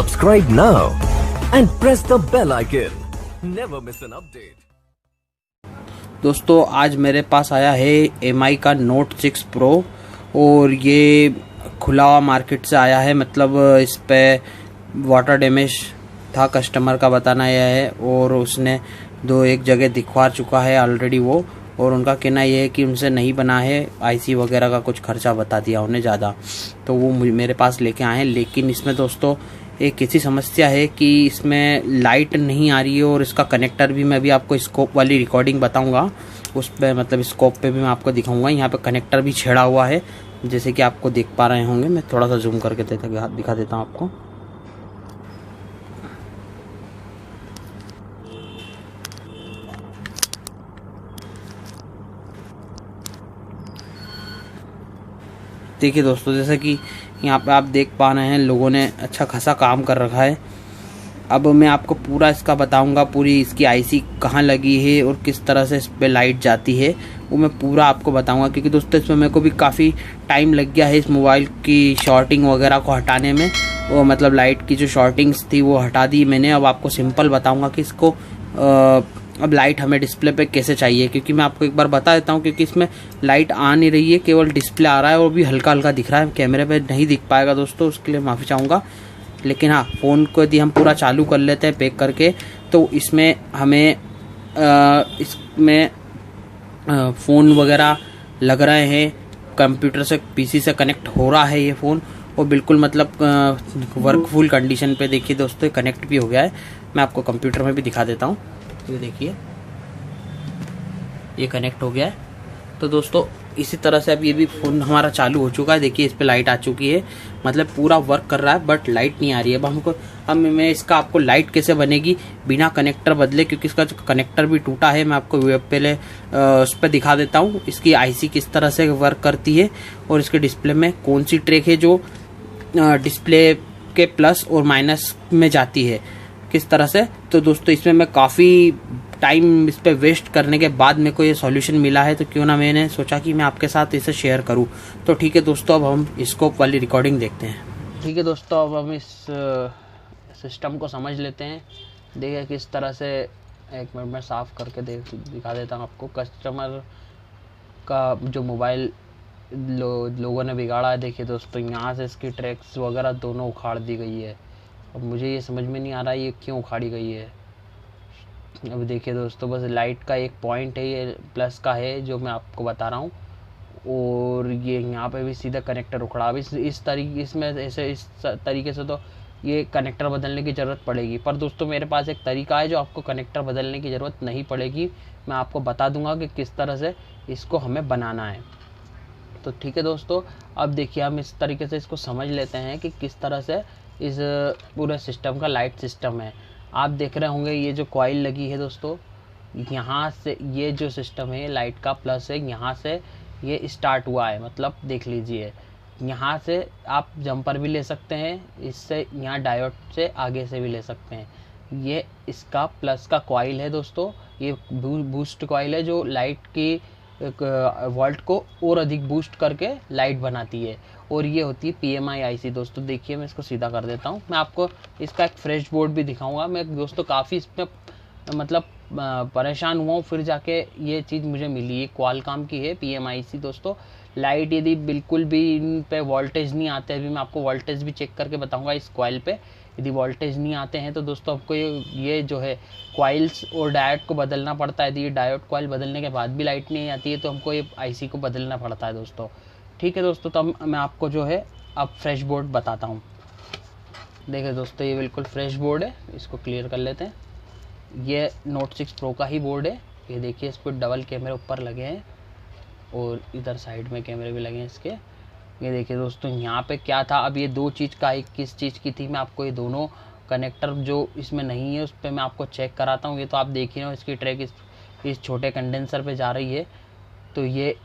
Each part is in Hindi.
Subscribe now and press the bell icon. Never miss an update. दोस्तों आज मेरे पास आया है MI का Note 6 Pro और ये खुला हुआ मार्केट से आया है। मतलब इस पे वाटर डैमेज था, कस्टमर का बताना यह है, और उसने एक जगह दिखवा चुका है ऑलरेडी वो, और उनका कहना यह है कि उनसे नहीं बना है, IC वगैरह का कुछ खर्चा बता दिया उन्हें ज़्यादा, तो वो मेरे पास लेके आए हैं। लेकिन इसमें दोस्तों एक ऐसी समस्या है कि इसमें लाइट नहीं आ रही है, और इसका कनेक्टर भी मैं अभी आपको स्कोप वाली रिकॉर्डिंग बताऊंगा, उस पर मतलब स्कोप पे भी मैं आपको दिखाऊंगा। यहाँ पे कनेक्टर भी छेड़ा हुआ है, जैसे कि आपको देख पा रहे होंगे। मैं थोड़ा सा जूम करके दिखा देता हूँ आपको। देखिए दोस्तों, जैसे कि यहाँ पे आप देख पा रहे हैं, लोगों ने अच्छा खासा काम कर रखा है। अब मैं आपको पूरा इसका बताऊंगा, पूरी इसकी IC कहाँ लगी है और किस तरह से इस पर लाइट जाती है, वो मैं पूरा आपको बताऊंगा। क्योंकि दोस्तों इसमें मेरे को भी काफ़ी टाइम लग गया है इस मोबाइल की शॉर्टिंग वगैरह को हटाने में। वो मतलब लाइट की जो शॉर्टिंग्स थी वो हटा दी मैंने। अब आपको सिंपल बताऊँगा कि इसको अब लाइट हमें डिस्प्ले पे कैसे चाहिए, क्योंकि मैं आपको एक बार बता देता हूँ, क्योंकि इसमें लाइट आ नहीं रही है, केवल डिस्प्ले आ रहा है, और भी हल्का हल्का दिख रहा है। कैमरे पे नहीं दिख पाएगा दोस्तों, उसके लिए माफ़ी चाहूँगा। लेकिन हाँ, फ़ोन को यदि हम पूरा चालू कर लेते हैं पैक करके, तो इसमें हमें इसमें फ़ोन वगैरह लग रहे हैं, कंप्यूटर से PC से कनेक्ट हो रहा है ये फ़ोन, और बिल्कुल मतलब वर्कफुल कंडीशन पे। देखिए दोस्तों कनेक्ट भी हो गया है। मैं आपको कंप्यूटर में भी दिखा देता हूँ। ये देखिए ये कनेक्ट हो गया है। तो दोस्तों इसी तरह से अब ये भी फ़ोन हमारा चालू हो चुका है। देखिए इस पे लाइट आ चुकी है, मतलब पूरा वर्क कर रहा है, बट लाइट नहीं आ रही है। अब मैं इसका आपको लाइट कैसे बनेगी बिना कनेक्टर बदले, क्योंकि इसका जो कनेक्टर भी टूटा है, मैं आपको पहले उस पर दिखा देता हूँ इसकी IC किस तरह से वर्क करती है, और इसके डिस्प्ले में कौन सी ट्रैक है जो डिस्प्ले के प्लस और माइनस में जाती है किस तरह से। तो दोस्तों इसमें मैं काफ़ी टाइम इस पे वेस्ट करने के बाद मेरे को ये सॉल्यूशन मिला है, तो क्यों ना मैंने सोचा कि मैं आपके साथ इसे शेयर करूं। तो ठीक है दोस्तों, अब हम स्कोप वाली रिकॉर्डिंग देखते हैं। ठीक है दोस्तों, अब हम इस सिस्टम को समझ लेते हैं। देखिए किस तरह से, एक मिनट में साफ़ करके दिखा देता हूँ आपको। कस्टमर का जो मोबाइल लोगों ने बिगाड़ा है, देखिए दोस्तों यहाँ से इसकी ट्रैक्स वगैरह दोनों उखाड़ दी गई है। अब मुझे ये समझ में नहीं आ रहा है ये क्यों उखाड़ी गई है। अब देखिए दोस्तों, बस लाइट का एक पॉइंट है, ये प्लस का है जो मैं आपको बता रहा हूँ, और ये यहाँ पे भी सीधा कनेक्टर उखड़ा। अब इस तरीके से तो ये कनेक्टर बदलने की ज़रूरत पड़ेगी। पर दोस्तों मेरे पास एक तरीका है जो आपको कनेक्टर बदलने की ज़रूरत नहीं पड़ेगी। मैं आपको बता दूंगा कि किस तरह से इसको हमें बनाना है। तो ठीक है दोस्तों, अब देखिए हम इस तरीके से इसको समझ लेते हैं कि किस तरह से इस पूरे सिस्टम का लाइट सिस्टम है। आप देख रहे होंगे ये जो कॉइल लगी है दोस्तों, यहाँ से ये जो सिस्टम है लाइट का प्लस है, यहाँ से ये स्टार्ट हुआ है। मतलब देख लीजिए यहाँ से आप जंपर भी ले सकते हैं, इससे यहाँ डायोड से आगे से भी ले सकते हैं। ये इसका प्लस का कॉइल है दोस्तों, ये बूस्ट कॉइल है जो लाइट की वोल्ट को और अधिक बूस्ट करके लाइट बनाती है, और ये होती है PMI IC दोस्तों। देखिए मैं इसको सीधा कर देता हूँ। मैं आपको इसका एक फ्रेश बोर्ड भी दिखाऊंगा। मैं दोस्तों काफ़ी इसमें मतलब परेशान हुआ हूँ, फिर जाके ये चीज़ मुझे मिली। ये क्वालकॉम की है PMI IC दोस्तों। लाइट यदि बिल्कुल भी इन पे वोल्टेज नहीं आते, अभी मैं आपको वोल्टेज भी चेक करके बताऊँगा इस कॉइल पे। यदि वोल्टेज नहीं आते हैं तो दोस्तों आपको ये जो है कॉइल्स और डायोड को बदलना पड़ता है। यदि ये डायोड कॉइल बदलने के बाद भी लाइट नहीं आती है तो हमको ये IC को बदलना पड़ता है दोस्तों। ठीक है दोस्तों, तो मैं आपको जो है अब फ्रेश बोर्ड बताता हूँ। देखिए दोस्तों ये बिल्कुल फ्रेश बोर्ड है, इसको क्लियर कर लेते हैं। ये Note 6 Pro का ही बोर्ड है। ये देखिए इस पर डबल कैमरे ऊपर लगे हैं, और इधर साइड में कैमरे भी लगे हैं इसके। ये देखिए दोस्तों यहाँ पे क्या था, अब ये दो चीज़ का एक किस चीज़ की थी, मैं आपको ये दोनों कनेक्टर जो इसमें नहीं है उस पर मैं आपको चेक कराता हूँ। ये तो आप देख ही रहे हो, इसकी ट्रैक इस छोटे कंडेंसर पे जा रही है। तो ये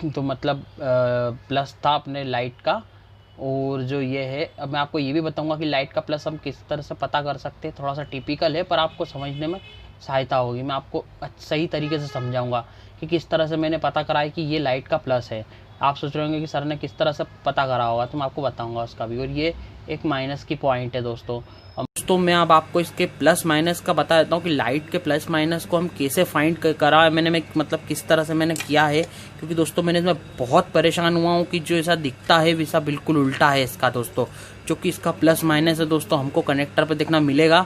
तो मतलब प्लस था अपने लाइट का, और जो ये है, अब मैं आपको ये भी बताऊंगा कि लाइट का प्लस हम किस तरह से पता कर सकते हैं। थोड़ा सा टिपिकल है पर आपको समझने में सहायता होगी। मैं आपको सही तरीके से समझाऊंगा कि किस तरह से मैंने पता करा है कि ये लाइट का प्लस है। आप सोच रहे होंगे कि सर ने किस तरह से पता करा होगा, तो मैं आपको बताऊंगा उसका भी। और ये एक माइनस की पॉइंट है दोस्तों। दोस्तों मैं अब आपको इसके प्लस माइनस का बता देता हूँ कि लाइट के प्लस माइनस को हम कैसे फाइंड करा है मैंने, मतलब किस तरह से मैंने किया है, क्योंकि दोस्तों मैंने इसमें बहुत परेशान हुआ हूँ कि जो ऐसा दिखता है वैसा बिल्कुल उल्टा है इसका दोस्तों। जो कि इसका प्लस माइनस है दोस्तों, हमको कनेक्टर पे देखना मिलेगा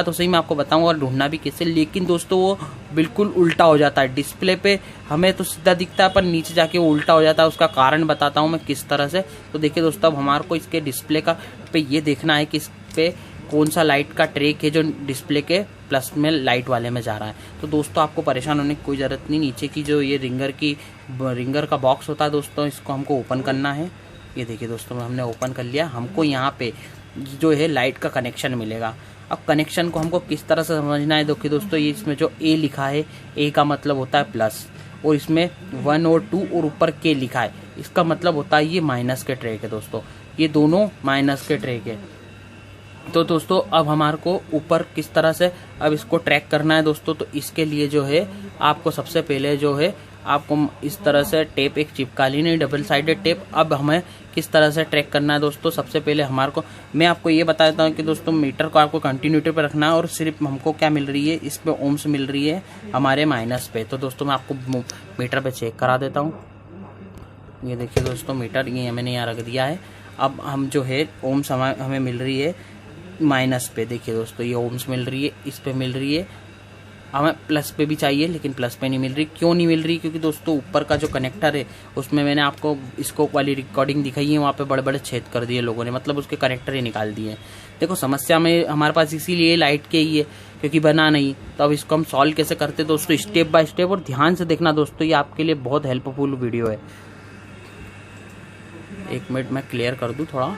तो सही, मैं आपको बताऊंगा और ढूंढना भी कैसे, लेकिन दोस्तों वो बिल्कुल उल्टा हो जाता है। डिस्प्ले पे हमें तो सीधा दिखता है पर नीचे जाके वो उल्टा हो जाता है। उसका कारण बताता हूँ मैं किस तरह से। तो देखिए दोस्तों, अब हमारे को इसके डिस्प्ले का पे ये देखना है कि इस पे कौन सा लाइट का ट्रैक है जो डिस्प्ले के प्लस में लाइट वाले में जा रहा है। तो दोस्तों आपको परेशान होने की कोई ज़रूरत नहीं। नीचे की जो ये रिंगर का बॉक्स होता है दोस्तों, इसको हमको ओपन करना है। ये देखिए दोस्तों, हमने ओपन कर लिया। हमको यहाँ पे जो है लाइट का कनेक्शन मिलेगा। अब कनेक्शन को हमको किस तरह से समझना है, देखिए दोस्तों, ये इसमें जो ए लिखा है, ए का मतलब होता है प्लस, और इसमें 1 और 2 और ऊपर के लिखा है, इसका मतलब होता है ये माइनस के ट्रैक है दोस्तों। ये दोनों माइनस के ट्रैक है। तो दोस्तों अब हमारे को ऊपर किस तरह से अब इसको ट्रैक करना है दोस्तों, तो इसके लिए जो है आपको सबसे पहले जो है आपको इस तरह से टेप एक चिपका लेनी, डबल साइडेड टेप। अब हमें किस तरह से ट्रैक करना है दोस्तों, सबसे पहले हमारे को मैं आपको ये बता देता हूँ कि दोस्तों मीटर को आपको कंटिन्यूटी पे रखना है, और सिर्फ हमको क्या मिल रही है, इस पे ओम्स मिल रही है हमारे माइनस पे। तो दोस्तों मैं आपको मीटर पे चेक करा देता हूँ। ये देखिए दोस्तों, मीटर ये मैंने यहाँ रख दिया है। अब हम जो है ओम्स हमें मिल रही है माइनस पे। देखिए दोस्तों, ये ओम्स मिल रही है, इस पे मिल रही है। हमें प्लस पे भी चाहिए लेकिन प्लस पे नहीं मिल रही। क्यों नहीं मिल रही, क्योंकि दोस्तों ऊपर का जो कनेक्टर है उसमें मैंने आपको स्कोप वाली रिकॉर्डिंग दिखाई है, वहाँ पे बड़े बड़े छेद कर दिए लोगों ने, मतलब उसके कनेक्टर ही निकाल दिए। देखो समस्या में हमारे पास इसीलिए लाइट के ही है क्योंकि बना नहीं। तो अब इसको हम सॉल्व कैसे करते दोस्तों, स्टेप बाय स्टेप, और ध्यान से देखना दोस्तों, ये आपके लिए बहुत हेल्पफुल वीडियो है। एक मिनट मैं क्लियर कर दूं थोड़ा।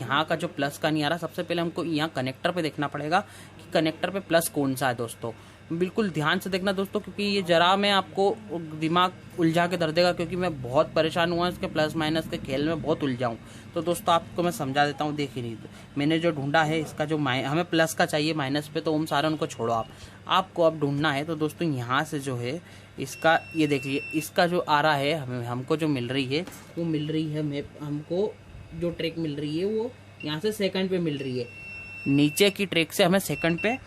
यहाँ का जो प्लस का नहीं आ रहा, सबसे पहले हमको यहाँ कनेक्टर पे देखना पड़ेगा कि कनेक्टर पे प्लस कौन सा है दोस्तों। बिल्कुल ध्यान से देखना दोस्तों, क्योंकि ये जरा मैं आपको दिमाग उलझा के धर देगा, क्योंकि मैं बहुत परेशान हुआ इसके प्लस माइनस के खेल में, बहुत उलझा हूँ। तो दोस्तों आपको मैं समझा देता हूँ। देखिए नहीं, मैंने जो ढूंढा है इसका जो हमें प्लस का चाहिए माइनस पे, तो ओम सारे उनको छोड़ो, आपको अब ढूंढना है। तो दोस्तों यहाँ से जो है इसका ये देखिए, इसका जो आ रहा है हमको जो मिल रही है वो मिल रही है हमको जो ट्रैक मिल रही है वो यहाँ से सेकंड पे मिल रही है। नीचे की ट्रैक से हमें सेकंड पे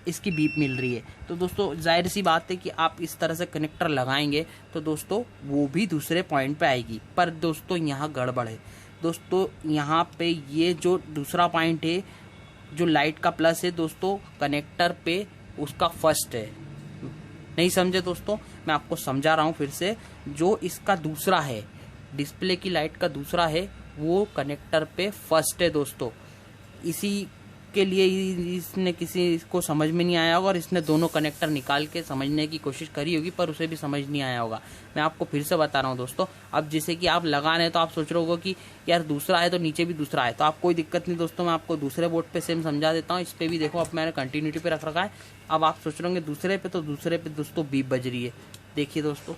इसकी बीप मिल रही है। तो दोस्तों जाहिर सी बात है कि आप इस तरह से कनेक्टर लगाएंगे तो दोस्तों वो भी दूसरे पॉइंट पे आएगी। पर दोस्तों यहाँ गड़बड़ है दोस्तों, यहाँ पे ये जो दूसरा पॉइंट है जो लाइट का प्लस है दोस्तों, कनेक्टर पे उसका फर्स्ट है। नहीं समझे दोस्तों, मैं आपको समझा रहा हूँ फिर से। जो इसका दूसरा है, डिस्प्ले की लाइट का दूसरा है, वो कनेक्टर पे फर्स्ट है दोस्तों। इसी के लिए इसने किसी को समझ में नहीं आया होगा और इसने दोनों कनेक्टर निकाल के समझने की कोशिश करी होगी, पर उसे भी समझ नहीं आया होगा। मैं आपको फिर से बता रहा हूँ दोस्तों। अब जैसे कि आप लगा रहे हैं तो आप सोच रहे होगे कि यार दूसरा है तो नीचे भी दूसरा है, तो आप कोई दिक्कत नहीं दोस्तों, मैं आपको दूसरे बोर्ड पे सेम समझा देता हूँ। इस पे भी देखो, अब मैंने कंटिन्यूटी पे रख रखा है। अब आप सोच रहे होंगे दूसरे पे, तो दूसरे पे दोस्तों बीप बज रही है। देखिए दोस्तों,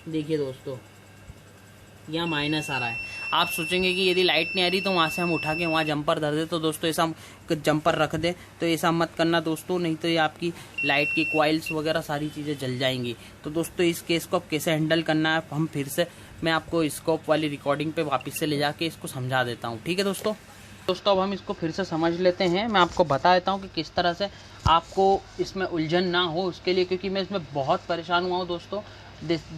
देखिए दोस्तों, यहाँ माइनस आ रहा है। आप सोचेंगे कि यदि लाइट नहीं आ रही तो वहाँ से हम उठा के वहाँ जंपर धर दे, तो दोस्तों ऐसा जंपर रख दे, तो ऐसा मत करना दोस्तों, नहीं तो ये आपकी लाइट की कॉइल्स वगैरह सारी चीज़ें जल जाएंगी। तो दोस्तों इस केस को अब कैसे हैंडल करना है, हम फिर से मैं आपको स्कोप वाली रिकॉर्डिंग पे वापस से ले जाके इसको समझा देता हूँ। ठीक है दोस्तों। अब हम इसको फिर से समझ लेते हैं। मैं आपको बता देता हूँ कि किस तरह से आपको इसमें उलझन ना हो उसके लिए, क्योंकि मैं इसमें बहुत परेशान हुआ हूँ दोस्तों।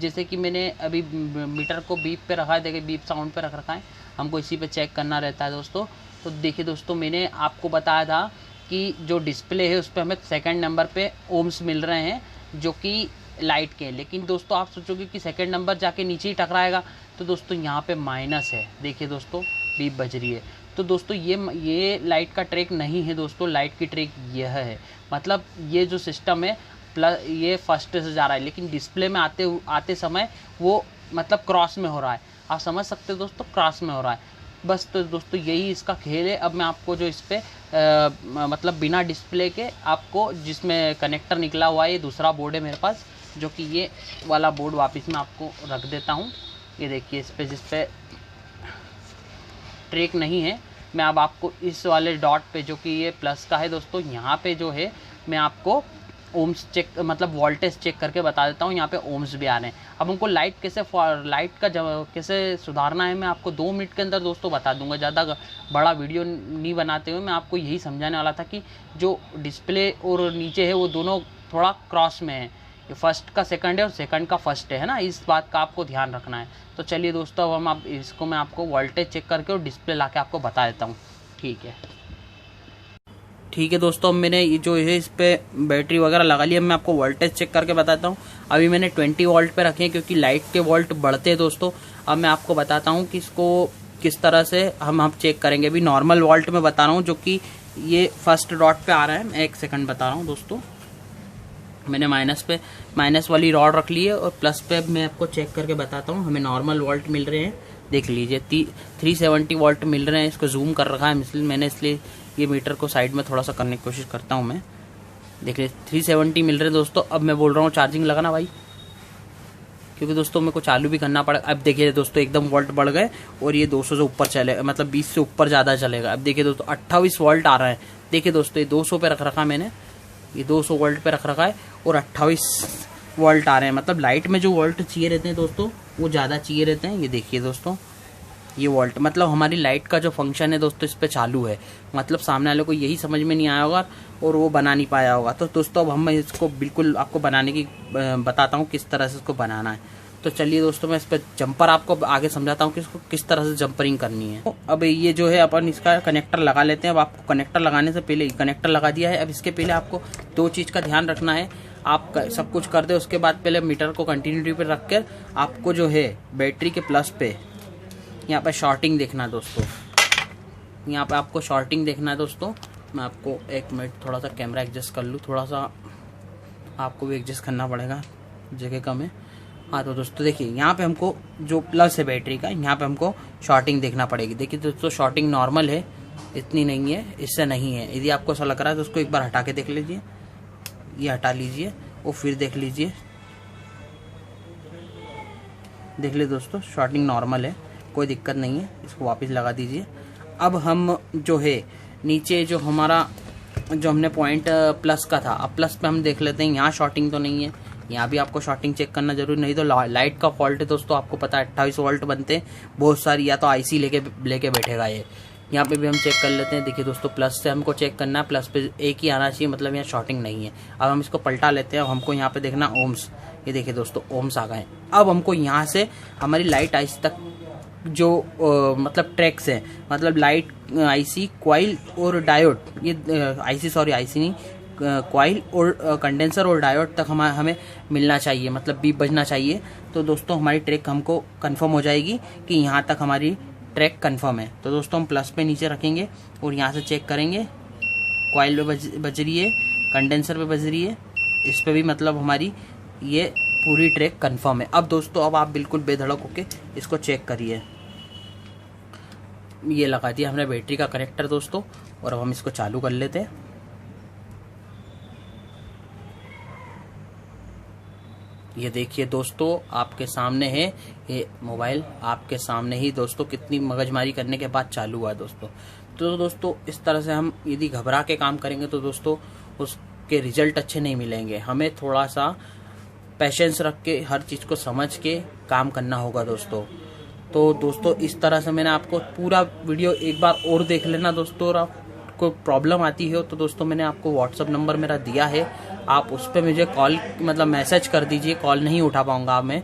जैसे कि मैंने अभी मीटर को बीप पे रखा है, देखिए बीप साउंड पे रख रखा है, हमको इसी पे चेक करना रहता है दोस्तों। तो देखिए दोस्तों, मैंने आपको बताया था कि जो डिस्प्ले है उस पर हमें सेकंड नंबर पे ओम्स मिल रहे हैं जो कि लाइट के, लेकिन दोस्तों आप सोचोगे कि सेकंड नंबर जाके नीचे ही टकराएगा, तो दोस्तों यहाँ पे माइनस है। देखिए दोस्तों, बीप बज रही है। तो दोस्तों ये लाइट का ट्रैक नहीं है दोस्तों, लाइट की ट्रैक यह है। मतलब ये जो सिस्टम है प्लस ये फर्स्ट से जा रहा है, लेकिन डिस्प्ले में आते समय वो मतलब क्रॉस में हो रहा है। आप समझ सकते हो दोस्तों, क्रॉस में हो रहा है बस। तो दोस्तों यही इसका खेल है। अब मैं आपको जो इस पर मतलब बिना डिस्प्ले के आपको जिसमें कनेक्टर निकला हुआ है, ये दूसरा बोर्ड है मेरे पास, जो कि ये वाला बोर्ड वापस मैं आपको रख देता हूँ। ये देखिए, इस पे जिस पे ट्रैक नहीं है मैं अब आपको इस वाले डॉट पे जो कि ये प्लस का है दोस्तों, यहाँ पे जो है मैं आपको ओम्स चेक मतलब वोल्टेज चेक करके बता देता हूँ। यहाँ पे ओम्स भी आ रहे हैं। अब हमको लाइट कैसे सुधारना है मैं आपको 2 मिनट के अंदर दोस्तों बता दूंगा। ज़्यादा बड़ा वीडियो नहीं बनाते हुए मैं आपको यही समझाने वाला था कि जो डिस्प्ले और नीचे है वो दोनों थोड़ा क्रॉस में है। ये फर्स्ट का सेकंड है और सेकंड का फर्स्ट है ना, इस बात का आपको ध्यान रखना है। तो चलिए दोस्तों, अब हम इसको मैं आपको वोल्टेज चेक करके और डिस्प्ले ला के आपको बता देता हूँ। ठीक है दोस्तों, अब मैंने ये जो है इस पे बैटरी वगैरह लगा ली। अब मैं आपको वोल्टेज चेक करके बताता हूँ। अभी मैंने 20 वोल्ट पे रखे हैं क्योंकि लाइट के वोल्ट बढ़ते हैं दोस्तों। अब मैं आपको बताता हूँ कि इसको किस तरह से हम चेक करेंगे। अभी नॉर्मल वोल्ट में बता रहा हूँ, जो कि ये फर्स्ट डॉट पे आ रहा है। मैं 1 सेकंड बता रहा हूँ दोस्तों। मैंने माइनस वाली रॉड रख ली है और प्लस पे मैं आपको चेक करके बताता हूँ। हमें नॉर्मल वोल्ट मिल रहे हैं, देख लीजिए 370 वोल्ट मिल रहे हैं। इसको जूम कर रखा है मैंने, इसलिए ये मीटर को साइड में थोड़ा सा करने की कोशिश करता हूँ मैं। देख लीजिए 370 मिल रहे हैं दोस्तों। अब मैं बोल रहा हूँ चार्जिंग लगाना भाई, क्योंकि दोस्तों मेरे को चालू भी करना पड़ेगा। अब देखिए दोस्तों एकदम वोल्ट बढ़ गए और ये 200 से ऊपर चले, मतलब 20 से ऊपर ज़्यादा चलेगा। अब देखिए दोस्तों 28 वोल्ट आ रहा है। देखिए दोस्तों ये 200 पे रख रखा मैंने, ये 200 वोल्ट पे रख रखा है और 28 वोल्ट आ रहे हैं। मतलब लाइट में जो वोल्ट चाहिए रहते हैं दोस्तों वो ज़्यादा चाहिए रहते हैं। ये देखिए दोस्तों ये वोल्ट, मतलब हमारी लाइट का जो फंक्शन है दोस्तों इस पे चालू है। मतलब सामने वाले को यही समझ में नहीं आया होगा और वो बना नहीं पाया होगा। तो दोस्तों अब हम इसको बिल्कुल आपको बनाने की बताता हूँ किस तरह से इसको बनाना है। तो चलिए दोस्तों मैं इस पर जंपर आपको आगे समझाता हूँ कि इसको किस तरह से जंपरिंग करनी है। तो अब ये जो है अपन इसका कनेक्टर लगा लेते हैं। अब आपको कनेक्टर लगाने से पहले कनेक्टर लगा दिया है। अब इसके पहले आपको 2 चीज़ का ध्यान रखना है। आप सब कुछ कर दे उसके बाद पहले मीटर को कंटिन्यूटी पे रख कर आपको जो है बैटरी के प्लस पे यहाँ पे शॉर्टिंग देखना है दोस्तों। यहाँ पे आपको शॉर्टिंग देखना है दोस्तों। मैं आपको 1 मिनट थोड़ा सा कैमरा एडजस्ट कर लूँ, थोड़ा सा आपको भी एडजस्ट करना पड़ेगा, जगह कम है। हाँ तो दोस्तों देखिए यहाँ पे हमको जो प्लस है बैटरी का, यहाँ पे हमको शॉर्टिंग देखना पड़ेगी। देखिए दोस्तों शॉर्टिंग नॉर्मल है, इतनी नहीं है, इससे नहीं है। यदि आपको ऐसा लग रहा है तो उसको एक बार हटा के देख लीजिए, ये हटा लीजिए और फिर देख लीजिए। देख लीजिए दोस्तों शॉर्टिंग नॉर्मल है, कोई दिक्कत नहीं है। इसको वापस लगा दीजिए। अब हम जो है नीचे जो हमारा जो हमने पॉइंट प्लस का था, अब प्लस पे हम देख लेते हैं यहाँ शॉर्टिंग तो नहीं है। यहाँ भी आपको शॉर्टिंग चेक करना जरूरी, नहीं तो लाइट का फॉल्ट है दोस्तों। आपको पता है 28 वोल्ट बनते हैं बहुत सारी, या तो आईसी लेके बैठेगा ये। यहाँ पे भी हम चेक कर लेते हैं। देखिए दोस्तों प्लस से हमको चेक करना है, प्लस पे 1 ही आना चाहिए, मतलब यहाँ शॉर्टिंग नहीं है। अब हम इसको पलटा लेते हैं। अब हमको यहाँ पे देखना ओम्स, ये देखिए दोस्तों ओम्स आ गए। अब हमको यहाँ से हमारी लाइट आईसी तक जो मतलब ट्रैक्स है, मतलब लाइट आईसी कॉइल और डायोड, ये आईसी नहीं कॉइल और कंडेंसर और डायोड तक हमें मिलना चाहिए, मतलब बीप बजना चाहिए। तो दोस्तों हमारी ट्रैक हमको कंफर्म हो जाएगी कि यहाँ तक हमारी ट्रैक कंफर्म है। तो दोस्तों हम प्लस पे नीचे रखेंगे और यहाँ से चेक करेंगे। कॉइल पे बज रही है, कंडेंसर पे बज रही है, इस पे भी मतलब हमारी ये पूरी ट्रैक कंफर्म है। अब दोस्तों अब आप बिल्कुल बेधड़क होके इसको चेक करिए। ये लगा दिया हमने बैटरी का कनेक्टर दोस्तों, और अब हम इसको चालू कर लेते हैं। ये देखिए दोस्तों आपके सामने है ये मोबाइल, आपके सामने ही दोस्तों कितनी मगजमारी करने के बाद चालू हुआ दोस्तों। तो दोस्तों इस तरह से हम यदि घबरा के काम करेंगे तो दोस्तों उसके रिजल्ट अच्छे नहीं मिलेंगे। हमें थोड़ा सा पेशेंस रख के हर चीज़ को समझ के काम करना होगा दोस्तों। तो दोस्तों इस तरह से मैंने आपको पूरा वीडियो एक बार और देख लेना दोस्तों। और आपको प्रॉब्लम आती है तो दोस्तों मैंने आपको व्हाट्सअप नंबर मेरा दिया है, आप उस पर मुझे कॉल मतलब मैसेज कर दीजिए। कॉल नहीं उठा पाऊंगा मैं,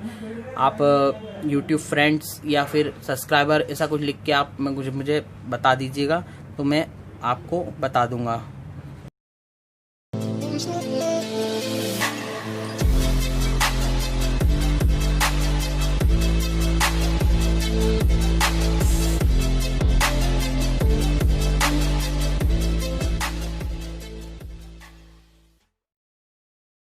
आप यूट्यूब फ्रेंड्स या फिर सब्सक्राइबर ऐसा कुछ लिख के आप मुझे बता दीजिएगा, तो मैं आपको बता दूंगा।